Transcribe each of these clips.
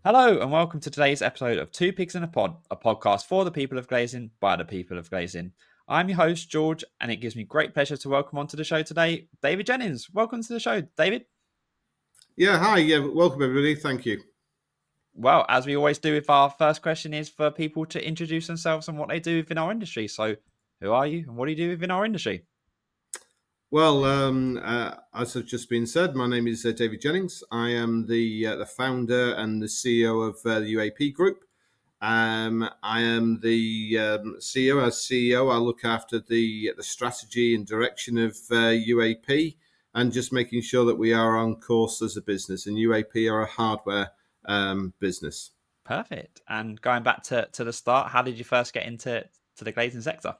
Hello and welcome to today's episode of Two Pigs in a Pod, a podcast for the people of Glazing by the people of Glazing. I'm your host, George, and it gives me great pleasure to welcome onto the show today, David Jennings. Welcome to the show, David. Yeah, hi. Yeah, welcome everybody. Thank you. Well, as we always do, if our first question is for people to introduce themselves and what they do within our industry. So, who are you and what do you do within our industry? Well, as has just been said, my name is David Jennings. I am the founder and the CEO of the UAP Group. I am the CEO. As CEO, I look after the strategy and direction of UAP and just making sure that we are on course as a business. And UAP are a hardware business. Perfect. And going back to the start, how did you first get into the glazing sector?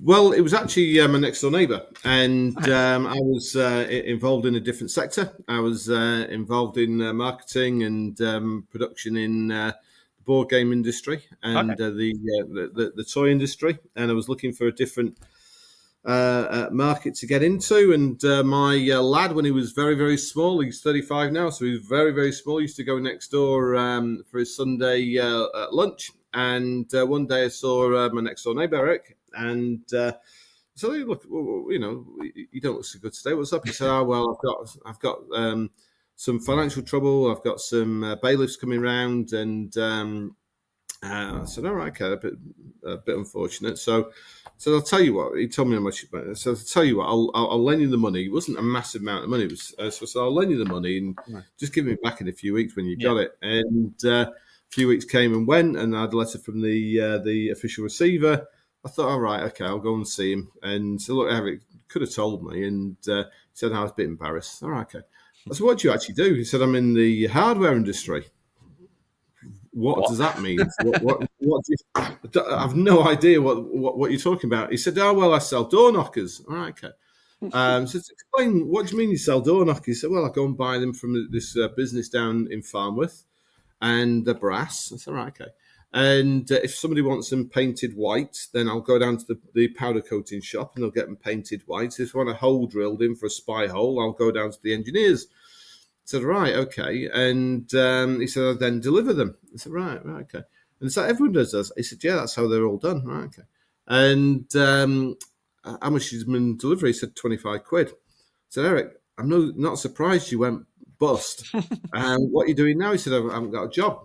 Well, it was actually my next door neighbour, and Nice. I was involved in a different sector. I was involved in marketing and production in the board game industry and the toy industry, and I was looking for a different market to get into. And my lad, when he was very, very small, he's 35 now, so he was very, very small, he used to go next door for his Sunday lunch. And one day I saw my next door neighbour, Eric, and so look, you know, you don't look so good today. What's up? He said, "Oh well, I've got some financial trouble. I've got some bailiffs coming round," and I said, "All right, okay, a bit unfortunate." So I'll tell you what. He told me how much. So I'll tell you what. I'll lend you the money. It wasn't a massive amount of money. It was so I'll lend you the money and just give me back in a few weeks when you got it. And a few weeks came and went, and I had a letter from the official receiver. I thought, all right, okay, I'll go and see him. And so, look, Eric could have told me. And he said, I was a bit embarrassed. All right, okay. I said, what do you actually do? He said, I'm in the hardware industry. What does that mean? what do you, I have no idea what you're talking about. He said, oh, well, I sell door knockers. All right, okay. So explain, what do you mean you sell door knockers? He said, well, I go and buy them from this business down in Farnworth and the brass. I said, all right, okay. And if somebody wants them painted white, then I'll go down to the powder coating shop and they'll get them painted white. If I want a hole drilled in for a spy hole, I'll go down to the engineers. I said, right, okay. And he said, I'll then deliver them. I said, right, okay. And so everyone does this. He said, yeah, that's how they're all done. Right, okay. And how much is in delivery? He said, 25 quid. I said, Eric, I'm not surprised you went bust. What are you doing now? He said, I haven't got a job.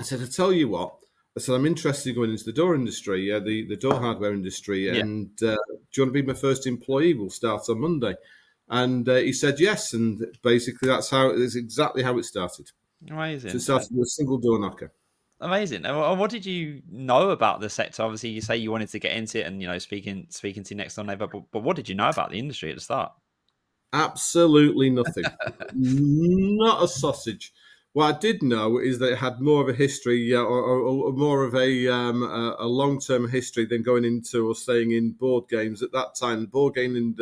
I said, I tell you what. I said, I'm interested in going into the door industry, the door hardware industry. Yeah. And do you want to be my first employee? We'll start on Monday. And he said yes. And basically, that's exactly how it started. Amazing. So it started with a single door knocker. Amazing. And what did you know about the sector? Obviously, you say you wanted to get into it and, you know, speaking to your next door neighbour, but what did you know about the industry at the start? Absolutely nothing. Not a sausage. What I did know is that it had more of a history, or more of a long-term history than going into or staying in board games. At that time, the board game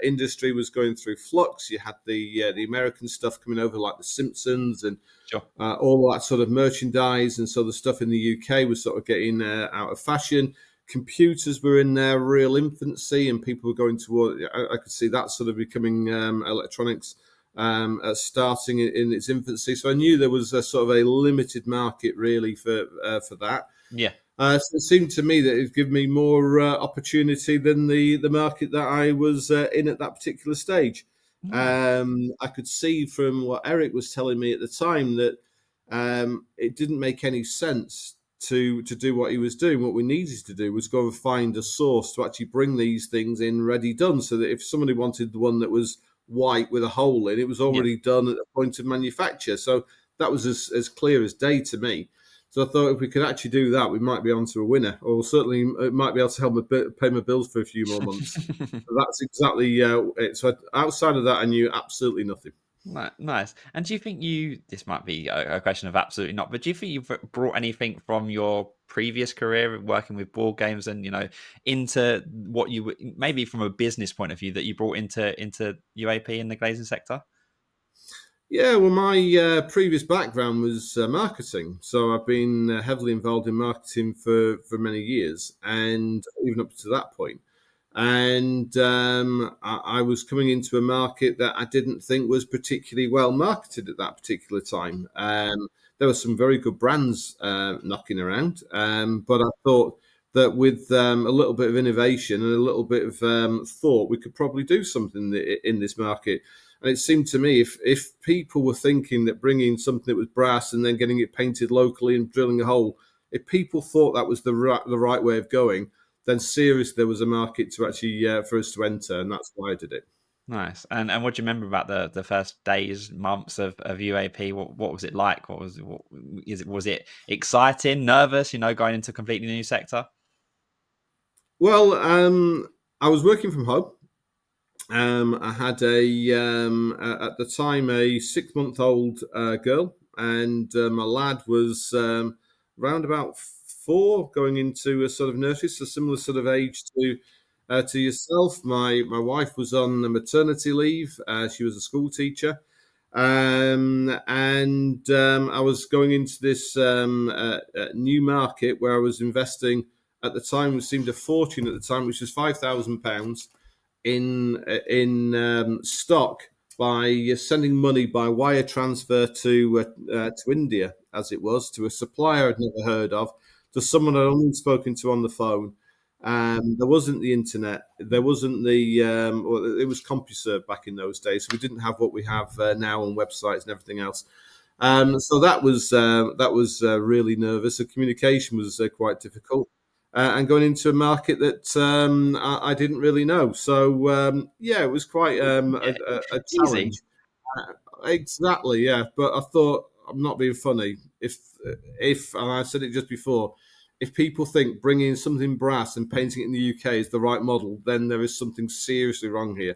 industry was going through flux. You had the American stuff coming over, like The Simpsons and all that sort of merchandise, and so the stuff in the UK was sort of getting out of fashion. Computers were in their real infancy, and people were going toward. I could see that sort of becoming electronics. Starting in its infancy, so I knew there was a sort of a limited market really for that. Yeah. So it seemed to me that it would give me more opportunity than the market that I was in at that particular stage. I could see from what Eric was telling me at the time that it didn't make any sense to do what he was doing. What we needed to do was go and find a source to actually bring these things in ready done, so that if somebody wanted the one that was white with a hole in, it was already done at the point of manufacture. So that was as clear as day to me. So I thought if we could actually do that, we might be onto a winner, or certainly it might be able to help me pay my bills for a few more months. So that's exactly it. So outside of that, I knew absolutely nothing. Nice. And do you think this might be a question of absolutely not, but do you think you've brought anything from your previous career working with board games and, you know, into what you maybe from a business point of view that you brought into UAP in the glazing sector? Yeah, well, my previous background was marketing. So I've been heavily involved in marketing for many years, and even up to that point. and I was coming into a market that I didn't think was particularly well marketed at that particular time. There were some very good brands knocking around, but I thought that with a little bit of innovation and a little bit of thought, we could probably do something in this market. And it seemed to me if people were thinking that bringing something that was brass and then getting it painted locally and drilling a hole, if people thought that was the right way of going, then seriously there was a market to actually for us to enter, and that's why I did it. Nice. And what do you remember about the first days, months of UAP? What was it like? Was it exciting, nervous? Going into a completely new sector. Well, I was working from home. I had at the time a 6-month-old girl, and my lad was around about 4, going into a sort of nursery, so similar sort of age to yourself. My wife was on a maternity leave. She was a school teacher, and I was going into this new market where I was investing at the time, which seemed a fortune at the time, which was £5,000 in stock by sending money by wire transfer to India, as it was, to a supplier I'd never heard of, to someone I'd only spoken to on the phone. There wasn't the internet. There wasn't well, it was CompuServe back in those days, so we didn't have what we have now on websites and everything else. So that was really nervous. The communication was quite difficult, and going into a market that I didn't really know. So yeah, it was quite a Easy. challenge. Exactly, yeah. But I thought, I'm not being funny. If and I said it just before, if people think bringing something brass and painting it in the UK is the right model, then there is something seriously wrong here.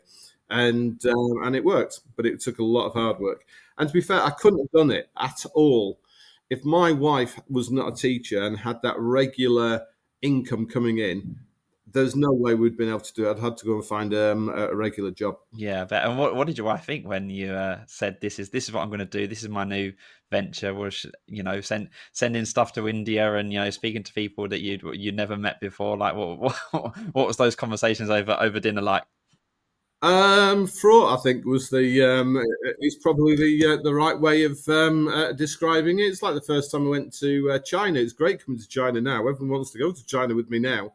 And it worked, but it took a lot of hard work. And to be fair, I couldn't have done it at all if my wife was not a teacher and had that regular income coming in. There's no way we'd been able to do it. I'd had to go and find a regular job. Yeah, but and what did your wife think when you said this is what I'm going to do? This is my new venture. Was sending stuff to India and speaking to people that you'd never met before? Like what was those conversations over dinner like? Fraught, I think, was is probably the right way of describing it. It's like the first time I went to China. It's great coming to China now. Everyone wants to go to China with me now.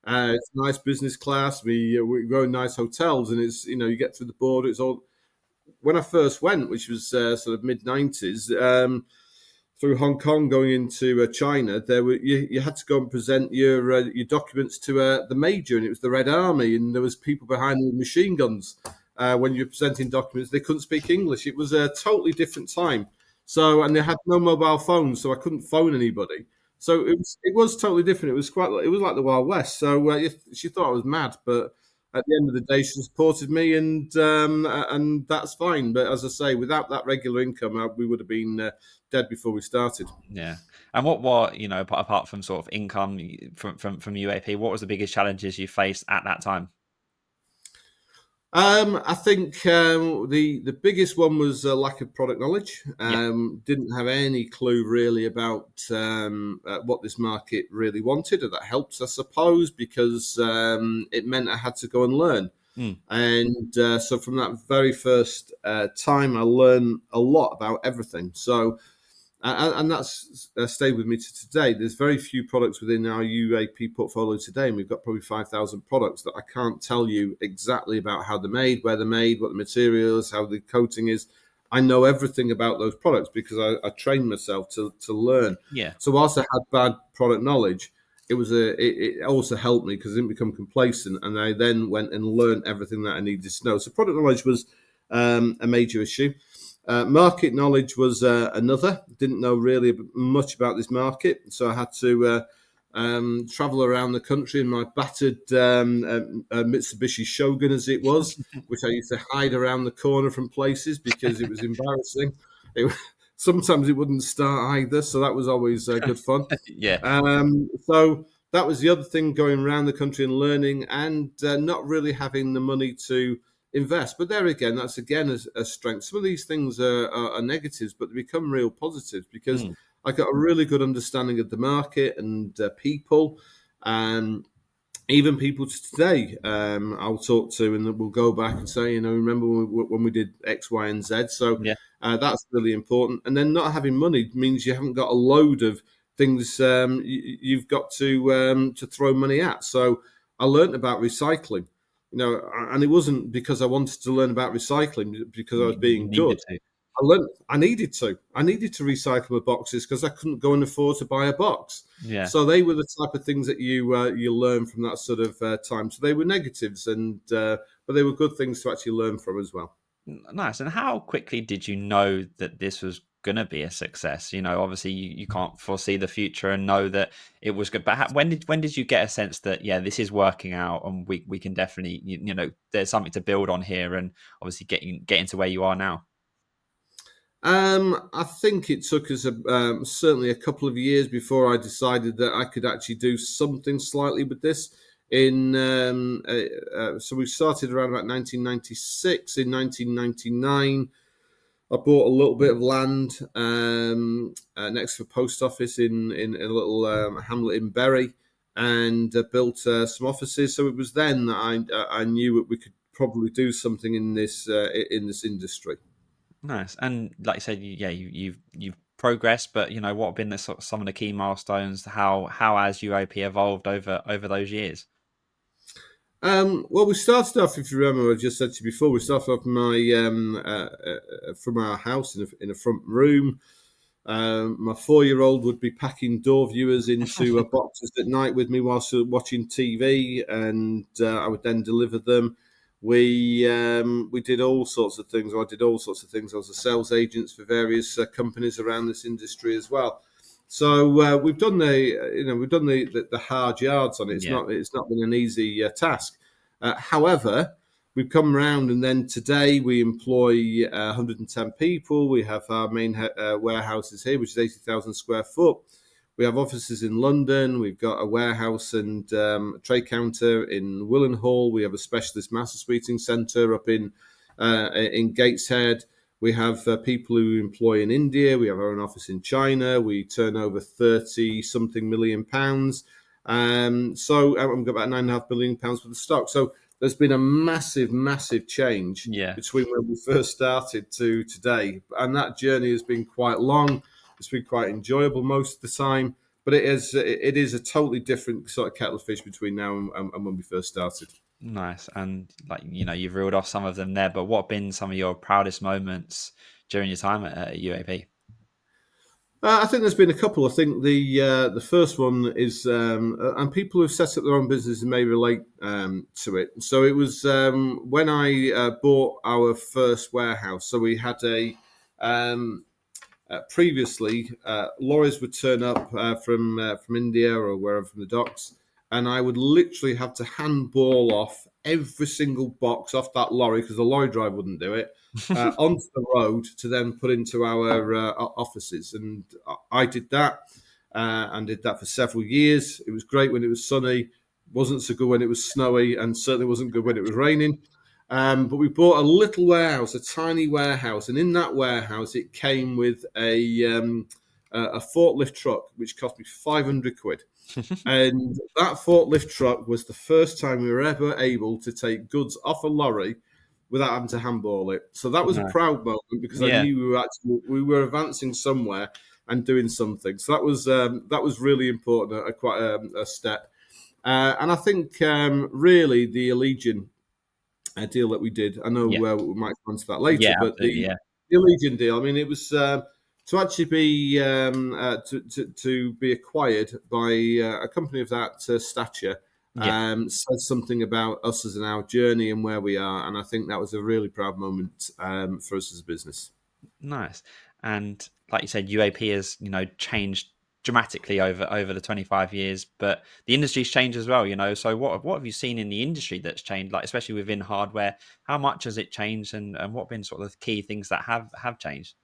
It's nice business class. We go in nice hotels, and it's you get through the border. It's all. When I first went, which was sort of mid-90s, through Hong Kong going into China, you had to go and present your documents to the major, and it was the Red Army, and there was people behind with machine guns. When you're presenting documents, they couldn't speak English. It was a totally different time. So, and they had no mobile phones, so I couldn't phone anybody. So it was totally different. It was like the Wild West. So she thought I was mad, but at the end of the day, she supported me, and that's fine. But as I say, without that regular income, we would have been dead before we started. Yeah, and what apart from sort of income from UAP, what was the biggest challenges you faced at that time? I think the biggest one was a lack of product knowledge. Yeah. Didn't have any clue really about what this market really wanted, and that helps, I suppose, because it meant I had to go and learn. Mm. And so from that very first time, I learned a lot about everything. So and that's stayed with me to today. There's very few products within our UAP portfolio today, and we've got probably 5,000 products that I can't tell you exactly about how they're made, where they're made, what the material is, how the coating is. I know everything about those products because I trained myself to learn. Yeah. So whilst I had bad product knowledge, it also helped me because I didn't become complacent, and I then went and learned everything that I needed to know. So product knowledge was a major issue. Market knowledge was another. Didn't know really much about this market, so I had to travel around the country in my battered Mitsubishi Shogun, as it was, which I used to hide around the corner from places because it was embarrassing. Sometimes it wouldn't start either, so that was always good fun. Yeah. So that was the other thing, going around the country and learning, and not really having the money to invest. But there again, that's again a strength. Some of these things are negatives, but they become real positives because I got a really good understanding of the market and people. even people today, I'll talk to, and we'll go back and say, remember when we did X, Y, and Z. So Yeah. that's really important. And then not having money means you haven't got a load of things you've got to throw money at. So I learned about recycling, and it wasn't because I wanted to learn about recycling because I was You being good. needed to. I learned I needed to. I needed to recycle the boxes because I couldn't go and afford to buy a box. Yeah. So they were the type of things that you learn from that sort of time. So they were negatives, but they were good things to actually learn from as well. Nice. And how quickly did you know that this was going to be a success? Obviously you can't foresee the future and know that it was good. But when did you get a sense that, yeah, this is working out and we can definitely, there's something to build on here and obviously getting to where you are now? I think it took us certainly a couple of years before I decided that I could actually do something slightly with this. So we started around about 1996. In 1999, I bought a little bit of land next to a post office in a little hamlet in Bury, and built some offices. So it was then that I knew that we could probably do something in this industry. Nice. And like you said, you've progressed, but what have been some of the key milestones? How has UAP evolved over those years? Well, we started off, if you remember, I just said to you before, we started off from our house in a front room. My 4-year-old would be packing door viewers into boxes at night with me whilst watching TV, and I would then deliver them. We did all sorts of things. I did all sorts of things. I was a sales agent for various companies around this industry as well. So we've done the hard yards on it. Yeah. It's not been an easy task. However, we've come around, and then today we employ 110 people. We have our main warehouses here, which is 80,000 square foot. We have offices in London. We've got a warehouse and a trade counter in Willenhall. We have a specialist master suiting centre up in Gateshead. We have people who employ in India. We have our own office in China. We turn over 30-something million pounds. So we've got about £9.5 million worth of stock. So there's been a massive, massive change between when we first started to today. And that journey has been quite long. It's been quite enjoyable most of the time. But it is a totally different sort of kettle of fish between now and when we first started. Nice. And you've reeled off some of them there, but what have been some of your proudest moments during your time at UAP? I think there's been a couple. I think the first one is, and people who've set up their own business may relate to it. So it was when I bought our first warehouse. So we had previously lorries would turn up from India or wherever from the docks, and I would literally have to handball off every single box off that lorry because the lorry driver wouldn't do it. Onto the road to then put into our offices. And I did that and did that for several years. It was great when it was sunny, wasn't so good when it was snowy, and certainly wasn't good when it was raining. But we bought a little warehouse, a tiny warehouse, and in that warehouse it came with a forklift truck, which cost me 500 quid. And that forklift truck was the first time we were ever able to take goods off a lorry without having to handball it. So that was a proud moment because I knew we were advancing somewhere and doing something. So that was really important, quite a step. And I think really the Allegion deal that we did. I know we might come on to that later, but the Allegion deal. I mean, it was to actually be to be acquired by a company of that stature. Says something about us as in our journey and where we are, and I think that was a really proud moment for us as a business. Nice. And like you said, UAP has changed dramatically over the 25 years, but the industry's changed as well. So what have you seen in the industry that's changed, like especially within hardware? How much has it changed, and what have been sort of the key things that have changed?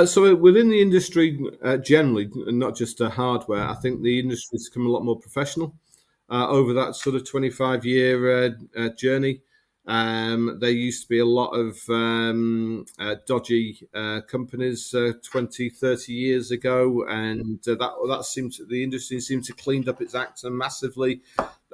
So within the industry generally, and not just hardware, I think the industry's become a lot more professional over that sort of 25-year journey. There used to be a lot of dodgy companies 20, 30 years ago, and the industry seemed to cleaned up its act massively.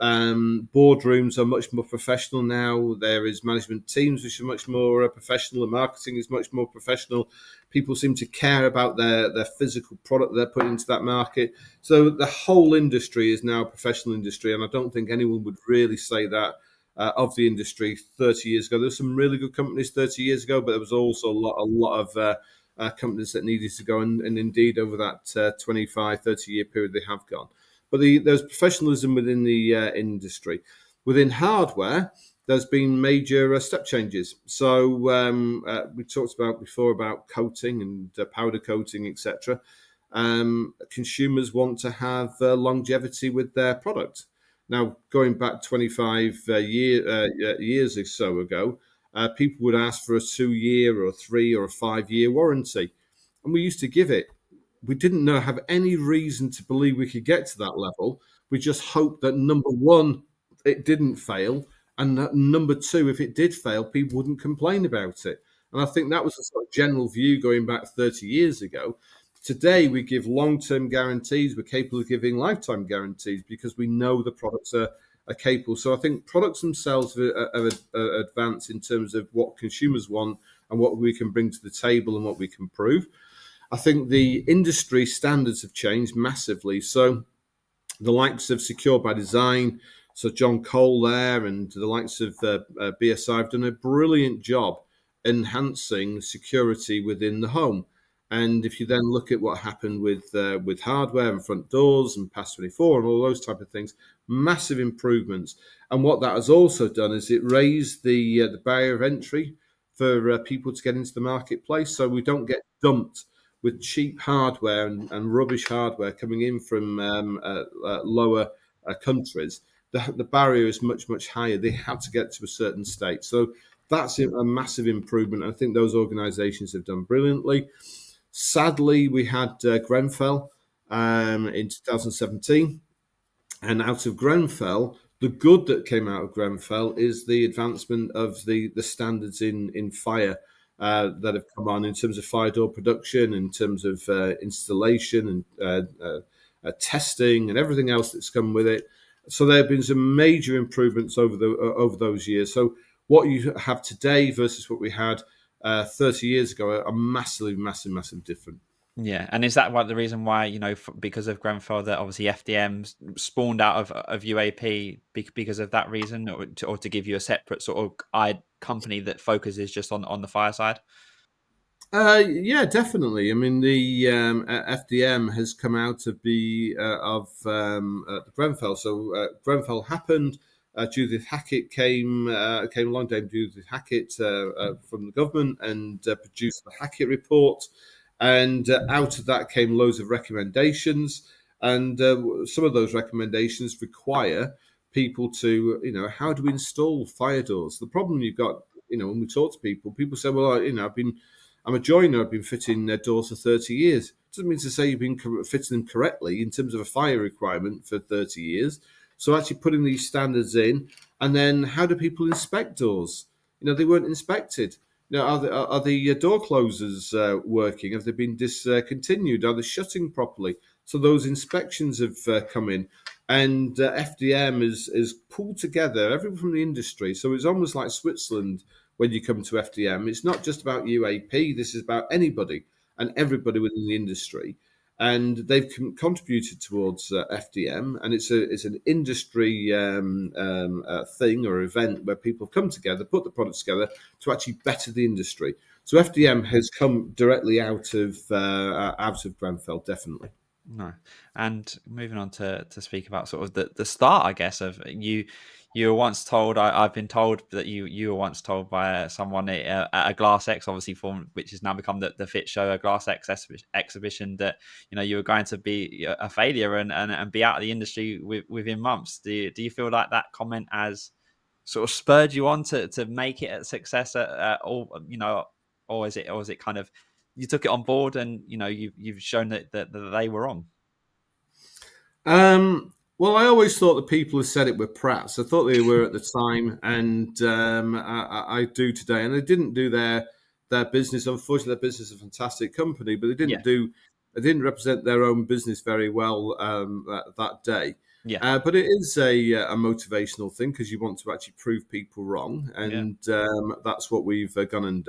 Boardrooms are much more professional now. There is management teams which are much more professional. The marketing is much more professional. People seem to care about their physical product they're putting into that market. So the whole industry is now a professional industry, and I don't think anyone would really say that of the industry 30 years ago. There were some really good companies 30 years ago, but there was also a lot of companies that needed to go, and indeed over that 25, 30-year period they have gone. But there's professionalism within the industry. Within hardware, there's been major step changes. So we talked about before about coating and powder coating, etc. Consumers want to have longevity with their product. Now, going back 25 years or so ago, people would ask for a 2-year or a 3 or a 5-year warranty, and we used to give it. We didn't have any reason to believe we could get to that level. We just hoped that number one, it didn't fail, and that number two, if it did fail, people wouldn't complain about it. And I think that was a sort of general view going back 30 years ago. Today, we give long-term guarantees. We're capable of giving lifetime guarantees because we know the products are capable. So I think products themselves have advanced in terms of what consumers want and what we can bring to the table and what we can prove. I think the industry standards have changed massively. So the likes of Secure by Design, so John Cole there, and the likes of BSI have done a brilliant job enhancing security within the home. And if you then look at what happened with hardware and front doors and Pass 24 and all those type of things, massive improvements. And what that has also done is it raised the barrier of entry for people to get into the marketplace, so we don't get dumped with cheap hardware and rubbish hardware coming in from lower countries. The barrier is much, much higher. They have to get to a certain state. So that's a massive improvement. I think those organisations have done brilliantly. Sadly, we had Grenfell in 2017. And out of Grenfell, the good that came out of Grenfell is the advancement of the standards in fire that have come on in terms of fire door production, in terms of installation and testing and everything else that's come with it. So there have been some major improvements over those years. So what you have today versus what we had 30 years ago are massively, massive different. Yeah, and is that the reason why, because of Grenfell, that obviously FDM spawned out of UAP because of that reason, or to give you a separate sort of company that focuses just on the fire side? Yeah, definitely. I mean, the FDM has come out of the Grenfell. So Grenfell happened. Judith Hackett came along. Dame Judith Hackett from the government and produced the Hackett report. And out of that came loads of recommendations. And some of those recommendations require people to, how do we install fire doors? The problem you've got, when we talk to people, people say, well, I'm a joiner. I've been fitting doors for 30 years. Doesn't mean to say you've been fitting them correctly in terms of a fire requirement for 30 years. So actually putting these standards in, and then how do people inspect doors? They weren't inspected. Now, are the door closers working? Have they been discontinued? Are they shutting properly? So those inspections have come in, and FDM is pulled together everyone from the industry. So it's almost like Switzerland when you come to FDM. It's not just about UAP. This is about anybody and everybody within the industry, and they've contributed towards FDM, and it's an industry thing or event where people come together, put the products together to actually better the industry. So FDM has come directly out of Grenfell, definitely. No. And moving on to speak about sort of the start, I guess, of you. You were once told, I've been told that you were once told by someone at a Glass X, obviously which has now become the Fit Show, a Glass X exhibition, that you were going to be a failure and be out of the industry within months. Do you feel like that comment has sort of spurred you on to make it a success at all? Or is it kind of you took it on board and you've shown that they were wrong? Well, I always thought the people who said it were prats. I thought they were at the time, and I do today. And they didn't do their business. Unfortunately, their business is a fantastic company, but they didn't represent their own business very well that day. Yeah. But it is a motivational thing because you want to actually prove people wrong, Yeah. and that's what we've gone and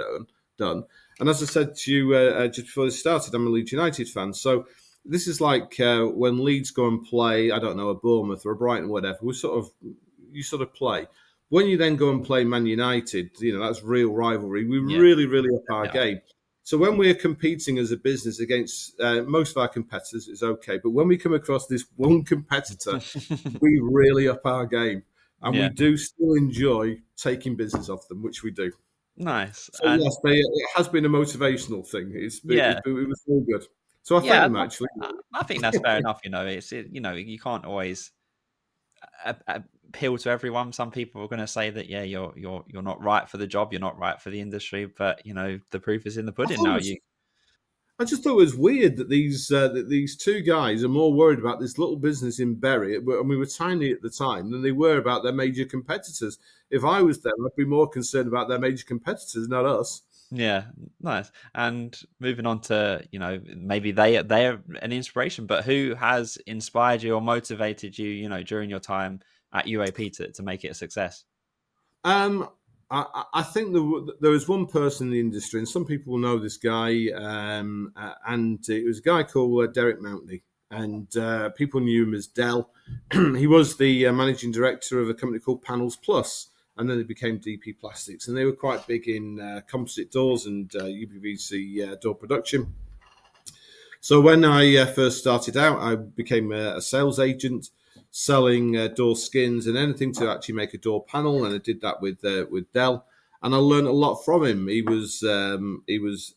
done. And as I said to you just before this started, I'm a Leeds United fan, so this is like when Leeds go and play, I don't know, a Bournemouth or a Brighton, whatever. You sort of play. When you then go and play Man United, that's real rivalry. We Yeah. really up our Yeah. game. So when we're competing as a business against most of our competitors, it's okay. But when we come across this one competitor, we really up our game, and we Yeah. do still enjoy taking business off them, which we do. Nice. So And yes, it has been a motivational thing. yeah. It was all good. So I thank Yeah, them actually. I think that's fair enough. You can't always appeal to everyone. Some people are going to say that, yeah, you're not right for the job, you're not right for the industry, but the proof is in the I pudding thought it now. was I just thought it was weird that these two guys are more worried about this little business in Bury, and we were tiny at the time, than they were about their major competitors. If I was them, I'd be more concerned about their major competitors, not us. Yeah, nice. And moving on to, maybe they're an inspiration, but who has inspired you or motivated you, during your time at UAP to make it a success? Um, I think there was one person in the industry, and some people will know this guy, and it was a guy called Derek Mountney, and people knew him as Dell. He was the managing director of a company called Panels Plus, and then it became DP Plastics, and they were quite big in composite doors and UPVC door production. So when I first started out, I became a sales agent, selling door skins and anything to actually make a door panel, and I did that with Dell, and I learned a lot from him. He was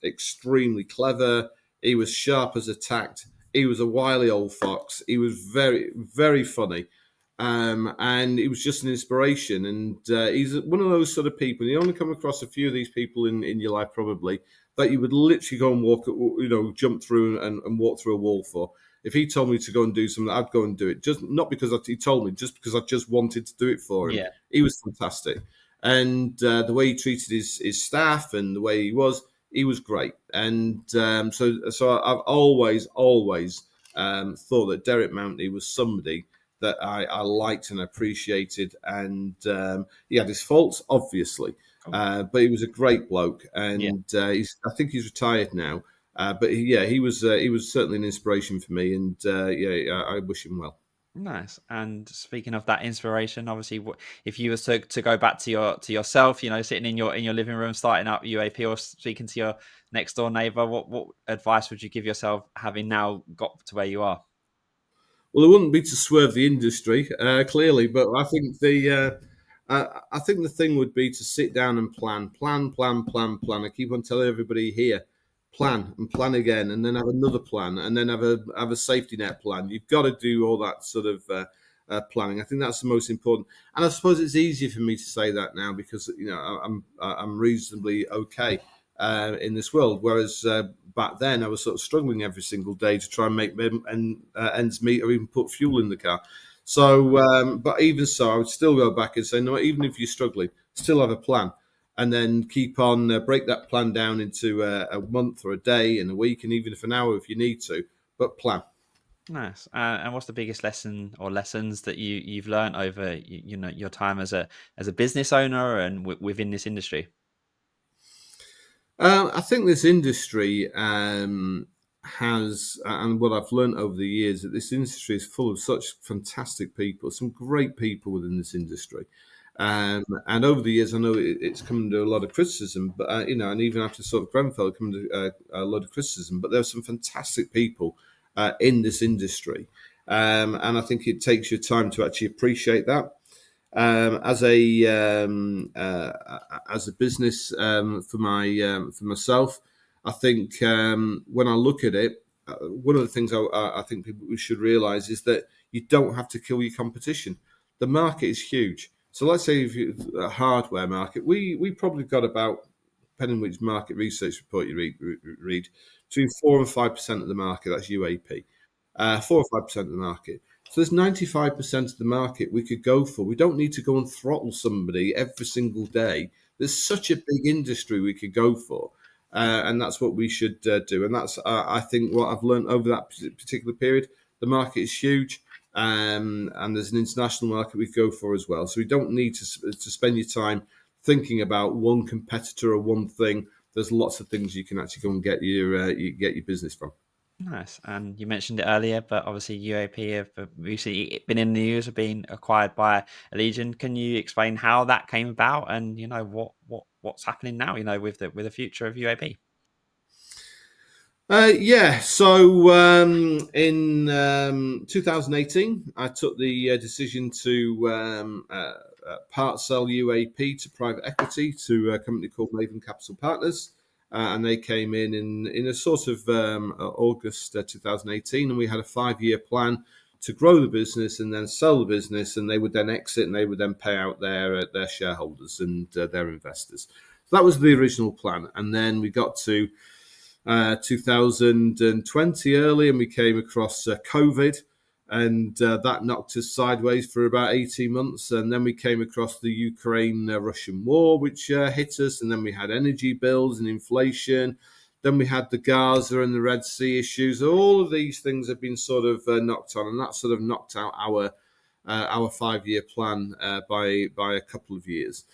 extremely clever. He was sharp as a tack. He was a wily old fox. He was very funny, and he was just an inspiration. And he's one of those sort of people. You only come across a few of these people in your life, probably, that you would literally go and jump through and walk through a wall for. If he told me to go and do something, I'd go and do it. Just not because he told me, just because I just wanted to do it for him. Yeah, He was fantastic, and the way he treated his staff and the way he was great. And so I've always thought that Derek Mountney was somebody that I liked and appreciated. And he had his faults, obviously, cool. but he was a great bloke, Yeah. and I think he's retired now. But he was certainly an inspiration for me, and I wish him well. Nice. And speaking of that inspiration, obviously, if you were to go back to yourself, sitting in your living room, starting up UAP, or speaking to your next door neighbor, what advice would you give yourself, having now got to where you are? Well, it wouldn't be to swerve the industry, clearly, but I think the thing would be to sit down and plan. I keep on telling everybody here, plan and plan again, and then have another plan, and then have a safety net plan. You've got to do all that sort of planning. I think that's the most important. And I suppose it's easier for me to say that now because I'm reasonably okay in this world, whereas back then I was sort of struggling every single day to try and make ends meet or even put fuel in the car. So, but even so, I would still go back and say, no, even if you're struggling, still have a plan, and then keep on break that plan down into a month or a day and a week, and even if an hour if you need to, but plan. Nice. And what's the biggest lesson or lessons that you've learned over your time as a business owner and within this industry? I think this industry has, and what I've learned over the years, that this industry is full of such fantastic people, some great people within this industry. And over the years, I know it's come under a lot of criticism, but and even after sort of Grenfell, come under a lot of criticism. But there are some fantastic people in this industry, and I think it takes your time to actually appreciate that. As a business for myself, I think when I look at it, one of the things I think people should realise is that you don't have to kill your competition. The market is huge. So let's say if you a hardware market, we probably got about, depending on which market research report you read between 4 and 5% of the market. That's UAP. 4 or 5% of the market. So there's 95% of the market we could go for. We don't need to go and throttle somebody every single day. There's such a big industry we could go for. And that's what we should do. And that's, I think, what I've learned over that particular period. The market is huge. and there's an international market we go for as well. So we don't need to spend your time thinking about one competitor or one thing. There's lots of things you can actually go and get your business from. Nice. And you mentioned it earlier, but obviously UAP have recently been in the news of being acquired by Allegion. Can you explain how that came about, and what's happening now? With the future of UAP. Yeah, so in 2018, I took the decision to part sell UAP to private equity to a company called Glazing Capital Partners. And they came in a sort of August 2018, and we had a 5-year plan to grow the business and then sell the business, and they would then exit and they would then pay out their shareholders and their investors. So that was the original plan. And then we got to 2020 early, and we came across COVID, and that knocked us sideways for about 18 months. And then we came across the Ukraine-Russian war, which hit us, and then we had energy bills and inflation. Then we had the Gaza and the Red Sea issues. All of these things have been sort of knocked on, and that sort of knocked out our 5-year plan by a couple of years.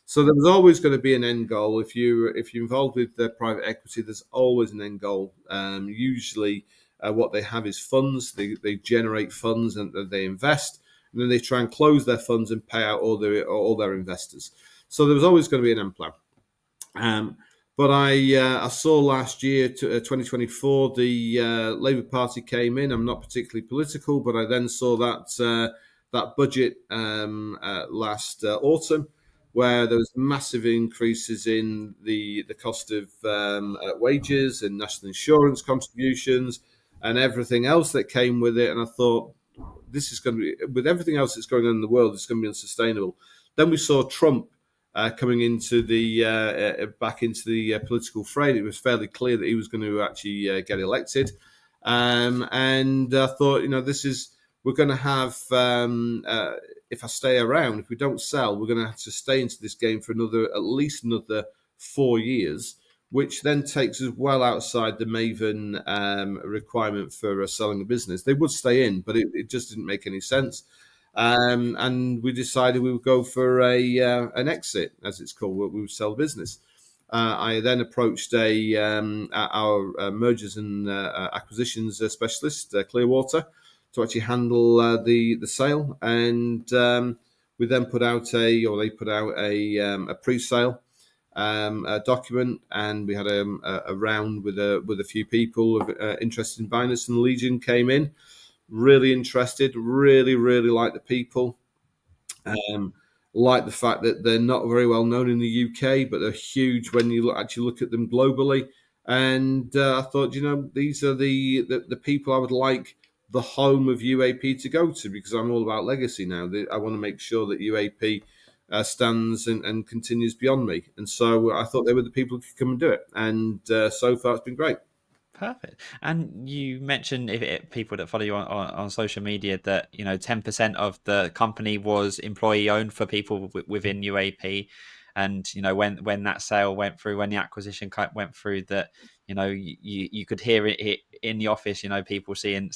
So there was always going to be an end goal. If you're involved with private equity, there's always an end goal. Usually, what they have is funds. They generate funds and they invest, and then they try and close their funds and pay out all their investors. So there was always going to be an end plan. But I saw last year, 2024, the Labour Party came in. I'm not particularly political, but I then saw that budget last autumn, where there was massive increases in the cost of wages and national insurance contributions and everything else that came with it. And I thought, this is going to be, with everything else that's going on in the world, it's going to be unsustainable. Then we saw Trump coming into back into the political fray. It was fairly clear that he was going to actually get elected. And I thought, we're going to have, if I stay around, if we don't sell, we're going to have to stay into this game for at least another 4 years, which then takes us well outside the Maven requirement for selling a business. They would stay in, but it just didn't make any sense. And we decided we would go for an exit, as it's called. We would sell the business. I then approached our mergers and acquisitions specialist, Clearwater, to actually handle the sale, and we then put out they put out a pre-sale document, and we had a round with a few people interested in buying us, and Allegion came in, really interested, really liked the people, like the fact that they're not very well known in the UK, but they're huge when you actually look at them globally. And I thought, these are the people I would like the home of UAP to go to, because I'm all about legacy now. I want to make sure that UAP stands and continues beyond me. And so I thought they were the people who could come and do it. And so far it's been great. Perfect. And you mentioned people that follow you on social media that 10% of the company was employee owned for people within UAP, and when that sale went through, when the acquisition went through, that you could hear it in the office. People seeing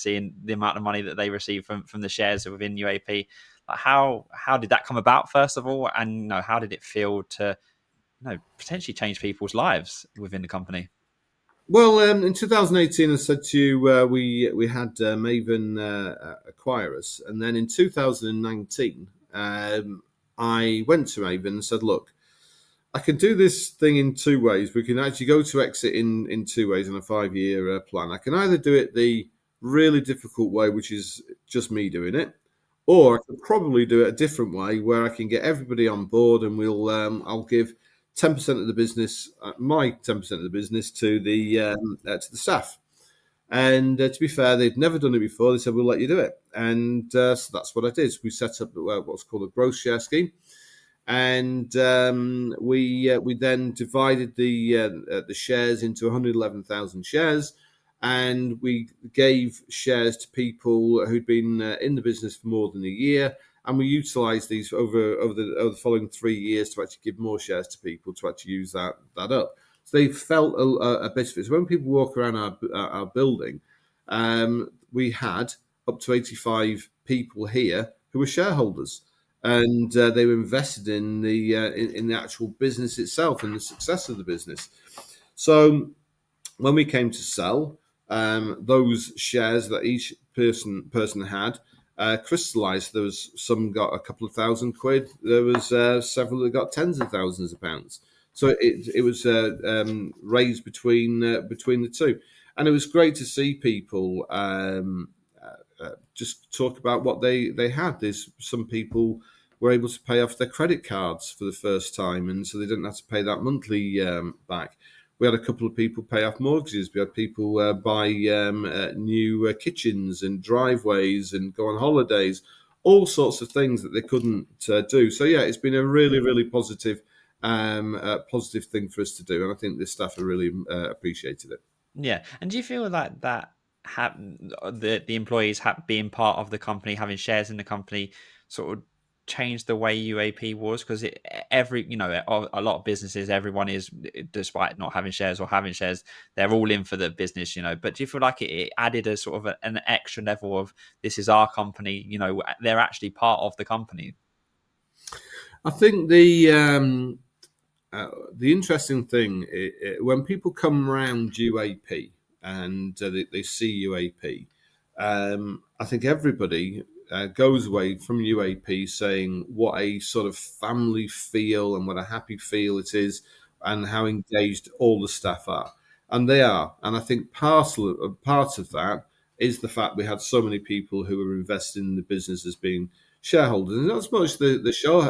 the amount of money that they receive from the shares within UAP. Like how did that come about, first of all, and how did it feel to potentially change people's lives within the company? Well, in 2018, I said to you, we had Maven acquire us, and then in 2019, I went to Maven and said, "Look, I can do this thing in 2 ways. We can actually go to exit in 2 ways on a 5-year plan. I can either do it the really difficult way, which is just me doing it, or I could probably do it a different way, where I can get everybody on board, and I'll give 10% of the business, my 10% of the business, to the staff." And to be fair, they'd never done it before. They said, "We'll let you do it." And so that's what I did. We set up what's called a growth share scheme, and we then divided the shares into 111,000 shares, and we gave shares to people who'd been in the business for more than a year. And we utilised these over the following 3 years to actually give more shares to people to actually use that up. So they felt a bit of it. So when people walk around our building, we had up to 85 people here who were shareholders, and they were invested in the actual business itself and the success of the business. So when we came to sell, those shares that each person had crystallized. There was some got a couple of £1,000. There was several that got tens of thousands of pounds. So it was raised between the two, and it was great to see people just talk about what they had. There's some people were able to pay off their credit cards for the first time, and so they didn't have to pay that monthly back. We had a couple of people pay off mortgages. We had people buy new kitchens and driveways and go on holidays, all sorts of things that they couldn't do. So yeah, it's been a really, really positive thing for us to do, and I think the staff have really appreciated it. Yeah, and do you feel like that the employees being part of the company, having shares in the company, sort of changed the way UAP was? Because a lot of businesses, everyone is, despite not having shares or having shares, they're all in for the business, But do you feel like it added a sort of an extra level of, this is our company, they're actually part of the company? I think the interesting thing, when people come around UAP and they see UAP, I think everybody goes away from UAP saying what a sort of family feel and what a happy feel it is, and how engaged all the staff are. And they are. And I think part of that is the fact we had so many people who were invested in the business as being shareholders, and not so much the show,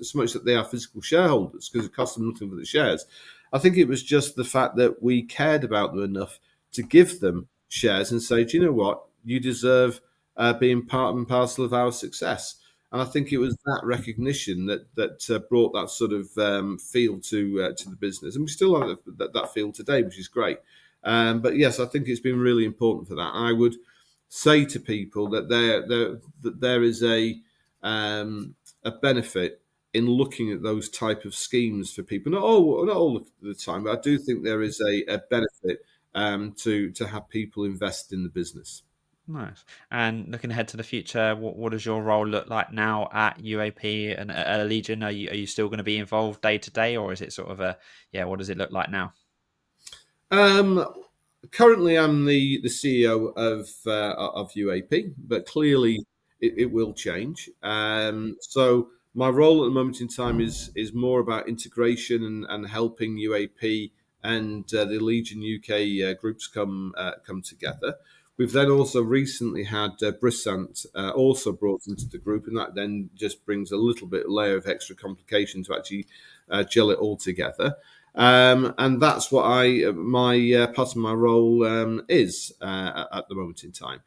so much that they are physical shareholders, because it cost them nothing for the shares. I think it was just the fact that we cared about them enough to give them shares and say, do you know what, you deserve being part and parcel of our success. And I think it was that recognition that brought that sort of feel to the business, and we still have that feel today, which is great. But yes, I think it's been really important for that. I would say to people that there is a benefit in looking at those type of schemes for people. Not all the time, but I do think there is a benefit to have people invest in the business. Nice. And looking ahead to the future, what does your role look like now at UAP and at Allegion? Are you still going to be involved day to day, or is it sort of what does it look like now? Currently, I'm the CEO of UAP, but clearly it will change. So my role at the moment in time is more about integration and helping UAP and the Allegion UK groups come together. We've then also recently had Brissant also brought into the group, and that then just brings a little bit layer of extra complication to actually gel it all together. And that's what my part of my role is at the moment in time.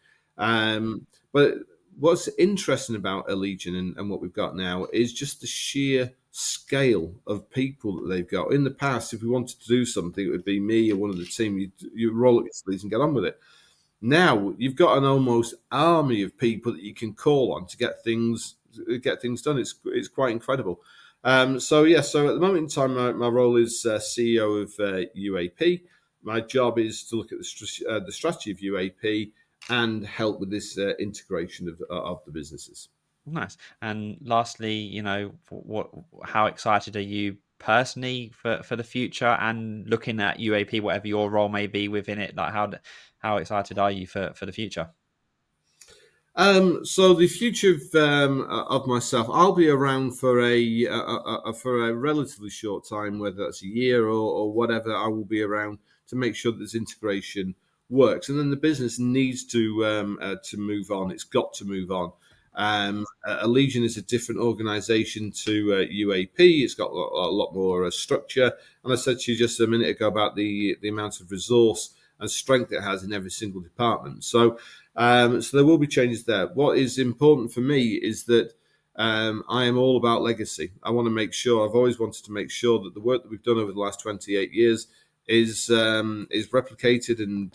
But what's interesting about Allegion and what we've got now is just the sheer scale of people that they've got. In the past, if we wanted to do something, it would be me or one of the team. You roll up your sleeves and get on with it. Now you've got an almost army of people that you can call on to get things done. It's quite incredible. So at the moment in time, my role is CEO of UAP. My job is to look at the strategy of UAP and help with this integration of the businesses. Nice. And lastly, how excited are you personally for the future, and looking at UAP, whatever your role may be within it? Like how excited are you for the future? So the future of myself, I'll be around for a relatively short time, whether that's a year or whatever. I will be around to make sure that this integration works, and then the business needs to move on. It's got to move on. Allegion is a different organisation to UAP. It's got a lot more structure, and I said to you just a minute ago about the amount of resource and strength it has in every single department. So there will be changes there. What is important for me is that I am all about legacy. I want to make sure, I've always wanted to make sure that the work that we've done over the last 28 years is replicated and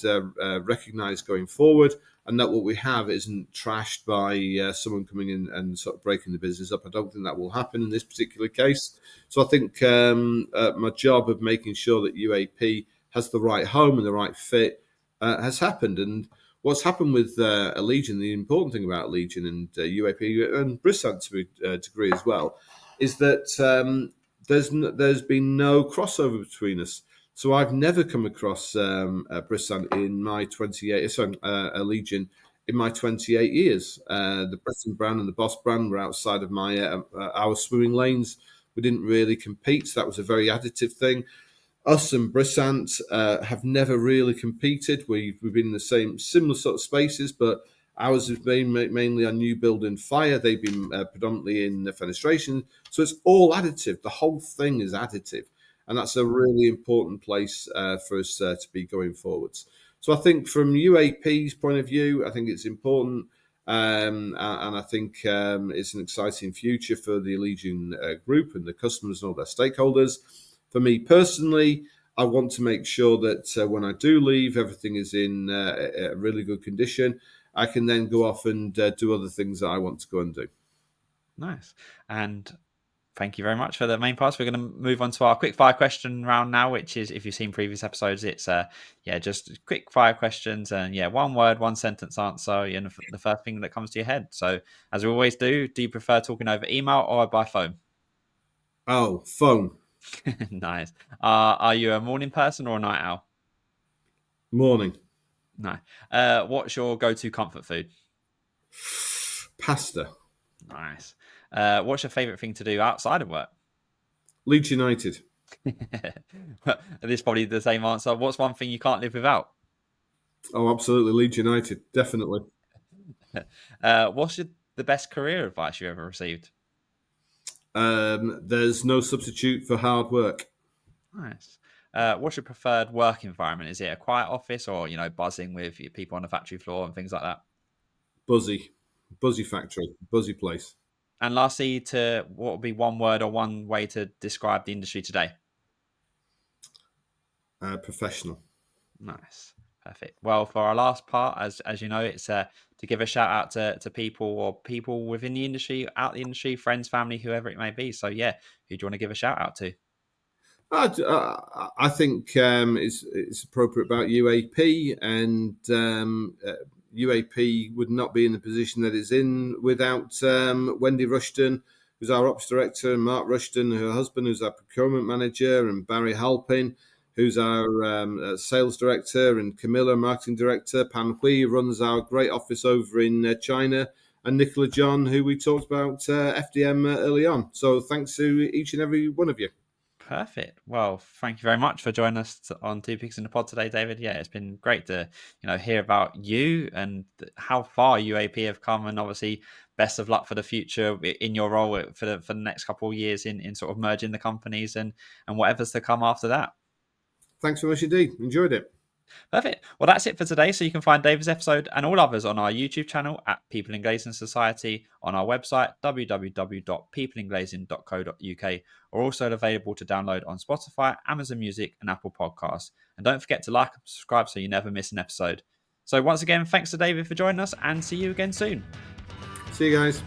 recognised going forward, and that what we have isn't trashed by someone coming in and sort of breaking the business up. I don't think that will happen in this particular case. So I think my job of making sure that UAP has the right home and the right fit has happened. And what's happened with Allegion, the important thing about Allegion and UAP and Brisant to a degree as well, is that there's been no crossover between us. So I've never come across Brisant in my Allegion in my 28 years. The Brisant brand and the Boss brand were outside of our swimming lanes. We didn't really compete, so that was a very additive thing. Us and Brisant have never really competed. We've been in the similar sort of spaces, but ours has been mainly on new build and fire. They've been predominantly in fenestration. So it's all additive. The whole thing is additive. And that's a really important place for us to be going forwards. So I think from UAP's point of view, I think it's important. And I think it's an exciting future for the Allegion Group and the customers and all their stakeholders. For me personally, I want to make sure that when I do leave, everything is in a really good condition. I can then go off and do other things that I want to go and do. Nice. And thank you very much for the main parts. We're going to move on to our quick fire question round now, which is, if you've seen previous episodes, it's just quick fire questions and one word, one sentence answer, and the first thing that comes to your head. So as we always do you prefer talking over email or by phone? Oh, phone. Nice. Are you a morning person or a night owl? Morning. No. What's your go-to comfort food? Pasta. Nice. What's your favourite thing to do outside of work? Leeds United. This is probably the same answer. What's one thing you can't live without? Oh, absolutely. Leeds United. Definitely. What's the best career advice you ever received? There's no substitute for hard work. Nice. What's your preferred work environment? Is it a quiet office or, buzzing with people on the factory floor and things like that? Buzzy factory, buzzy place. And lastly, what would be one word or one way to describe the industry today? Professional. Nice. Perfect. Well, for our last part, as you know, it's to give a shout out to people within the industry, out the industry, friends, family, whoever it may be. So who do you want to give a shout out to? I think it's appropriate about UAP, and UAP would not be in the position that it's in without Wendy Rushton, who's our ops director, and Mark Rushton, her husband, who's our procurement manager, and Barry Halpin, who's our sales director, and Camilla, marketing director. Pan Hui runs our great office over in China, and Nicola John, who we talked about FDM early on. So thanks to each and every one of you. Perfect. Well, thank you very much for joining us on Two Pigs in the Pod today, David. Yeah, it's been great to hear about you and how far UAP have come, and obviously best of luck for the future in your role for the next couple of years in sort of merging the companies and whatever's to come after that. Thanks so much indeed. Enjoyed it. Perfect. Well, that's it for today. So you can find David's episode and all others on our YouTube channel at People in Glazing Society, on our website, www.peopleinglazing.co.uk, or also available to download on Spotify, Amazon Music, and Apple Podcasts. And don't forget to like and subscribe so you never miss an episode. So once again, thanks to David for joining us, and see you again soon. See you guys.